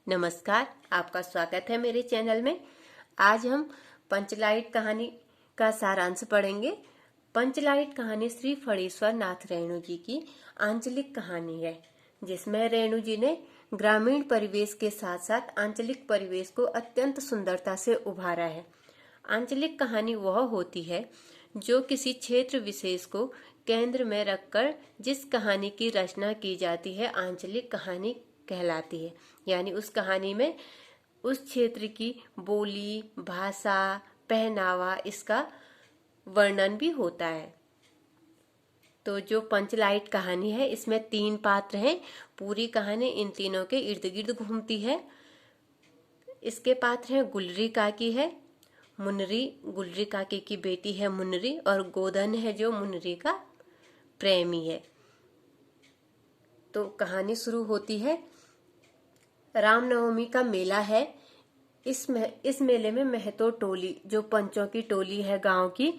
नमस्कार, आपका स्वागत है मेरे चैनल में। आज हम पंचलाइट कहानी का सारांश पढ़ेंगे। पंचलाइट कहानी श्री फणीश्वर नाथ रेणु जी की आंचलिक कहानी है, जिसमें रेणु जी ने ग्रामीण परिवेश के साथ साथ आंचलिक परिवेश को अत्यंत सुंदरता से उभारा है। आंचलिक कहानी वह होती है जो किसी क्षेत्र विशेष को केंद्र में रखकर जिस कहानी की रचना की जाती है, आंचलिक कहानी कहलाती है। यानी उस कहानी में उस क्षेत्र की बोली, भाषा, पहनावा, इसका वर्णन भी होता है। तो जो पंचलाइट कहानी है, इसमें 3 पात्र हैं। पूरी कहानी इन तीनों के इर्द गिर्द घूमती है। इसके पात्र हैं गुलरी काकी है, मुनरी गुलरी काकी की बेटी है मुनरी, और गोधन है जो मुनरी का प्रेमी है। तो कहानी शुरू होती है। रामनवमी का मेला है। इस मेले में महतो टोली, जो पंचों की टोली है गांव की,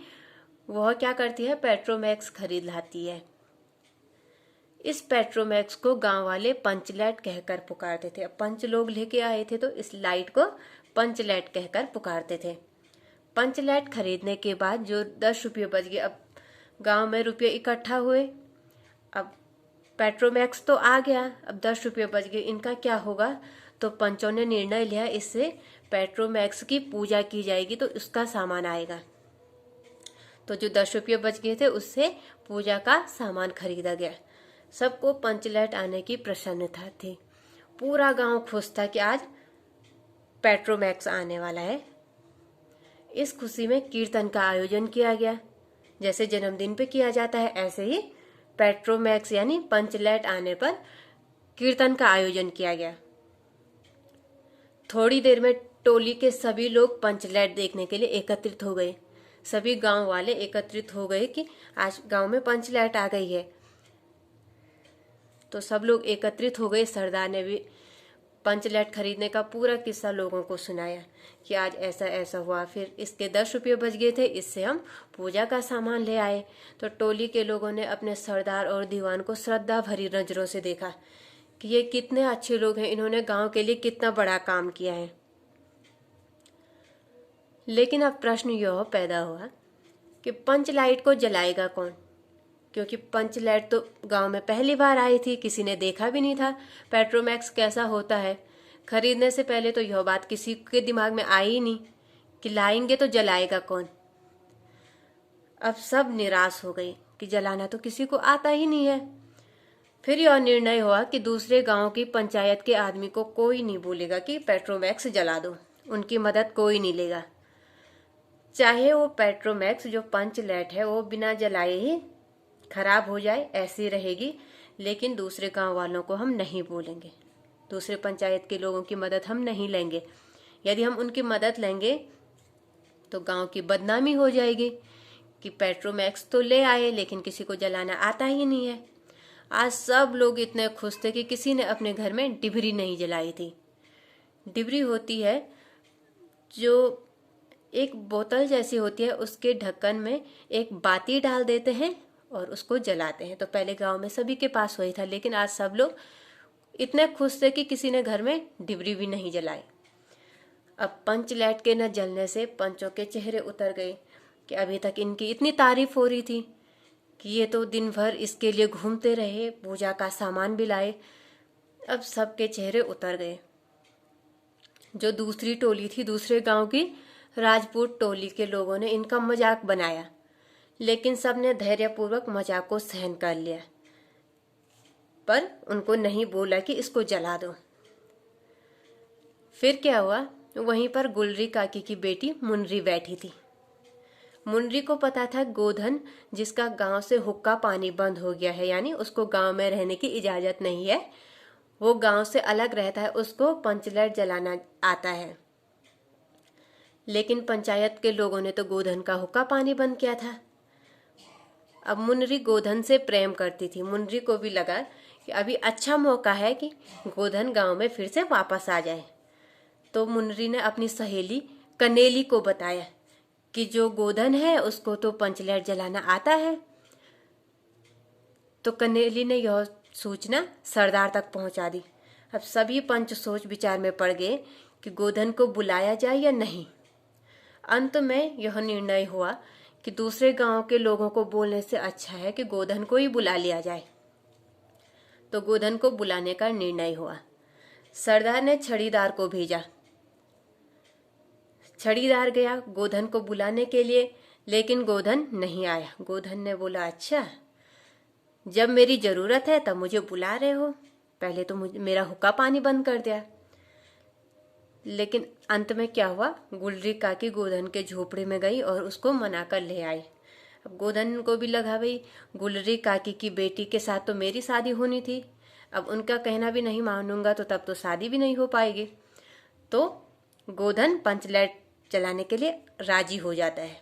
वह क्या करती है, पेट्रोमैक्स खरीद लाती है। इस पेट्रोमैक्स को गांव वाले पंचलाइट कहकर पुकारते थे। अब पंच लोग लेके आए थे तो इस लाइट को पंचलाइट कहकर पुकारते थे। पंचलाइट खरीदने के बाद जो 10 रुपये बच गए, अब गांव में रुपये इकट्ठा हुए। अब पेट्रोमैक्स तो आ गया, अब 10 रुपये बच गए, इनका क्या होगा? तो पंचों ने निर्णय लिया, इससे पेट्रोमैक्स की पूजा की जाएगी तो उसका सामान आएगा। तो जो 10 रुपये बच गए थे उससे पूजा का सामान खरीदा गया। सबको पंचलाइट आने की प्रसन्नता थी। पूरा गांव खुश था कि आज पेट्रोमैक्स आने वाला है। इस खुशी में कीर्तन का आयोजन किया गया। जैसे जन्मदिन पे किया जाता है, ऐसे ही पेट्रोमैक्स यानी पंचलाइट आने पर कीर्तन का आयोजन किया गया। थोड़ी देर में टोली के सभी लोग पंचलाइट देखने के लिए एकत्रित हो गए। सभी गांव वाले एकत्रित हो गए कि आज गांव में पंचलाइट आ गई है। तो सब लोग एकत्रित हो गए। सरदार ने भी पंचलाइट खरीदने का पूरा किस्सा लोगों को सुनाया कि आज ऐसा ऐसा हुआ, फिर इसके 10 रुपये बच गए थे, इससे हम पूजा का सामान ले आए। तो टोली के लोगों ने अपने सरदार और दीवान को श्रद्धा भरी नजरों से देखा कि ये कितने अच्छे लोग हैं, इन्होंने गांव के लिए कितना बड़ा काम किया है। लेकिन अब प्रश्न यह पैदा हुआ कि पंचलाइट को जलाएगा कौन? क्योंकि पंचलाइट तो गांव में पहली बार आई थी, किसी ने देखा भी नहीं था पेट्रोमैक्स कैसा होता है। खरीदने से पहले तो यह बात किसी के दिमाग में आई ही नहीं कि लाएंगे तो जलाएगा कौन। अब सब निराश हो गए कि जलाना तो किसी को आता ही नहीं है। फिर यह निर्णय हुआ कि दूसरे गांव की पंचायत के आदमी को कोई नहीं बोलेगा कि पेट्रोमैक्स जला दो, उनकी मदद कोई नहीं लेगा। चाहे वो पेट्रोमैक्स जो पंचलाइट है वो बिना जलाए ही खराब हो जाए, ऐसी रहेगी, लेकिन दूसरे गांव वालों को हम नहीं बोलेंगे, दूसरे पंचायत के लोगों की मदद हम नहीं लेंगे। यदि हम उनकी मदद लेंगे तो गांव की बदनामी हो जाएगी कि पेट्रोमैक्स तो ले आए लेकिन किसी को जलाना आता ही नहीं है। आज सब लोग इतने खुश थे कि किसी ने अपने घर में डिबरी नहीं जलाई थी। डिबरी होती है जो एक बोतल जैसी होती है, उसके ढक्कन में एक बाती डाल देते हैं और उसको जलाते हैं। तो पहले गांव में सभी के पास वही था, लेकिन आज सब लोग इतने खुश थे कि किसी ने घर में डिबरी भी नहीं जलाई। अब पंचलाइट के न जलने से पंचों के चेहरे उतर गए कि अभी तक इनकी इतनी तारीफ हो रही थी कि ये तो दिन भर इसके लिए घूमते रहे, पूजा का सामान भी लाए। अब सबके चेहरे उतर गए। जो दूसरी टोली थी, दूसरे गांव की राजपूत टोली के लोगों ने इनका मजाक बनाया, लेकिन सबने धैर्यपूर्वक मजाक को सहन कर लिया, पर उनको नहीं बोला कि इसको जला दो। फिर क्या हुआ, वहीं पर गुलरी काकी की बेटी मुनरी बैठी थी। मुनरी को पता था गोधन, जिसका गांव से हुक्का पानी बंद हो गया है, यानी उसको गांव में रहने की इजाजत नहीं है, वो गांव से अलग रहता है, उसको पंचलाइट जलाना आता है। लेकिन पंचायत के लोगों ने तो गोधन का हुक्का पानी बंद किया था। अब मुनरी गोधन से प्रेम करती थी। मुनरी को भी लगा कि अभी अच्छा मौका है कि गोधन गांव में फिर से वापस आ जाए। तो मुनरी ने अपनी सहेली कनेली को बताया कि जो गोधन है उसको तो पंचलाइट जलाना आता है। तो कनेली ने यह सूचना सरदार तक पहुंचा दी। अब सभी पंच सोच विचार में पड़ गए कि गोधन को बुलाया जाए या नहीं। अंत में यह निर्णय हुआ कि दूसरे गांव के लोगों को बोलने से अच्छा है कि गोधन को ही बुला लिया जाए। तो गोधन को बुलाने का निर्णय हुआ। सरदार ने छड़ीदार को भेजा। छड़ीदार गया गोधन को बुलाने के लिए, लेकिन गोधन नहीं आया। गोधन ने बोला, अच्छा जब मेरी जरूरत है तब मुझे बुला रहे हो, पहले तो मेरा हुक्का पानी बंद कर दिया। लेकिन अंत में क्या हुआ, गुलरी काकी गोधन के झोपड़े में गई और उसको मना कर ले आई। अब गोधन को भी लगा भाई गुलरी काकी की बेटी के साथ तो मेरी शादी होनी थी, अब उनका कहना भी नहीं मानूंगा तो तब तो शादी भी नहीं हो पाएगी। तो गोधन पंचलैट चलाने के लिए राजी हो जाता है।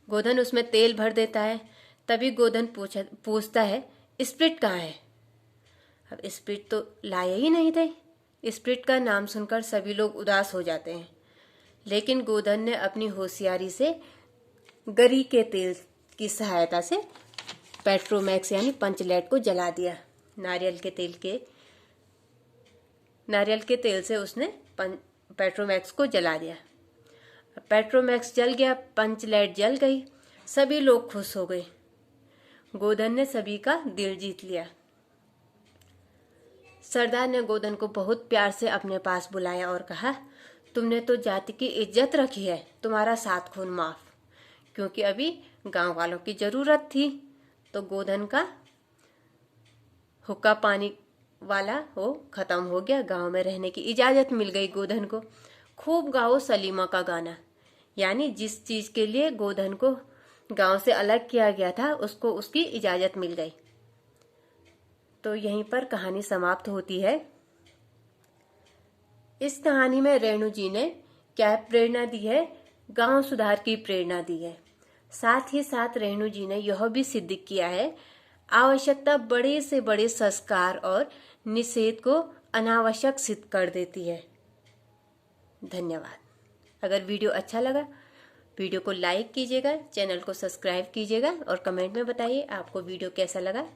गोधन उसमें तेल भर देता है। तभी गोधन पूछता है स्प्रिट कहाँ है। अब स्प्रिट तो लाए ही नहीं थे। स्प्रिट का नाम सुनकर सभी लोग उदास हो जाते हैं, लेकिन गोधन ने अपनी होशियारी से गरी के तेल की सहायता से पेट्रोमैक्स यानी पंचलैट को जला दिया। नारियल के तेल से उसने पेट्रोमैक्स को जला दिया। पेट्रोमैक्स जल गया, पंचलैट जल गई, सभी लोग खुश हो गए। गोधन ने सभी का दिल जीत लिया। सरदार ने गोधन को बहुत प्यार से अपने पास बुलाया और कहा, तुमने तो जाति की इज्जत रखी है, तुम्हारा 7 खून माफ। क्योंकि अभी गांव वालों की जरूरत थी, तो गोधन का हुक्का पानी वाला वो खत्म हो गया। गांव में रहने की इजाजत मिल गई गोधन को। खूब गाओ सलीमा का गाना, यानी जिस चीज के लिए गोधन को गांव से अलग किया गया था उसको उसकी इजाजत मिल गई। तो यहीं पर कहानी समाप्त होती है। इस कहानी में रेणु जी ने क्या प्रेरणा दी है, गांव सुधार की प्रेरणा दी है। साथ ही साथ रेणु जी ने यह भी सिद्ध किया है आवश्यकता बड़े से बड़े संस्कार और निषेध को अनावश्यक सिद्ध कर देती है। धन्यवाद। अगर वीडियो अच्छा लगा वीडियो को लाइक कीजिएगा, चैनल को सब्सक्राइब कीजिएगा और कमेंट में बताइए आपको वीडियो कैसा लगा।